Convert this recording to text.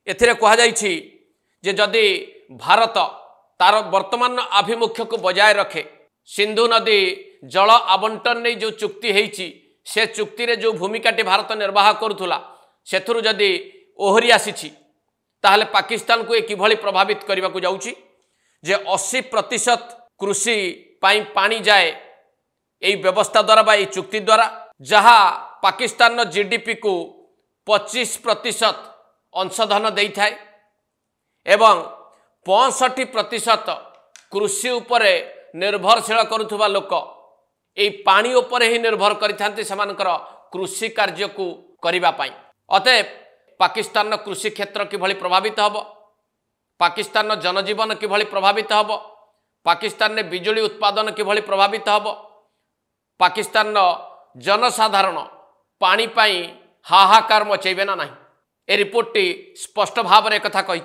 एथिरे कहा जाइछि जे जदि भारत तार वर्तमान आभिमुख्य को बजाय रखे सिंधु नदी जल आवंटन नहीं जो चुक्ति होईछि से चुक्ति रे जो भूमिकाटी भारत निर्वाह करुला सेथुरु जदि ओहरी आसीछि ताहले पाकिस्तान को किभली प्रभावित करने को जाउछि जे 80% कृषि पाई पानी जाए यही व्यवस्था द्वारा बा चुक्ति द्वारा जहाँ पाकिस्तान जीडीपी को 25% अंशधन दे थाए एवं 65% कृषि उपरे निर्भरशील करुवा लोक यही पानी उपरे ही निर्भर करते कृषि कार्य को करने अतएव पाकिस्तान कृषि क्षेत्र किभली प्रभावित होब पाकिस्तान जनजीवन किभली प्रभावित होब पाकिस्तान बिजुली उत्पादन किभली प्रभावित होब पाकिस्तान जनसाधारण पानी पाई हाहाकार मचेबे ना नहीं ए रिपोर्ट टी स्पष्ट भाव में कथा कही।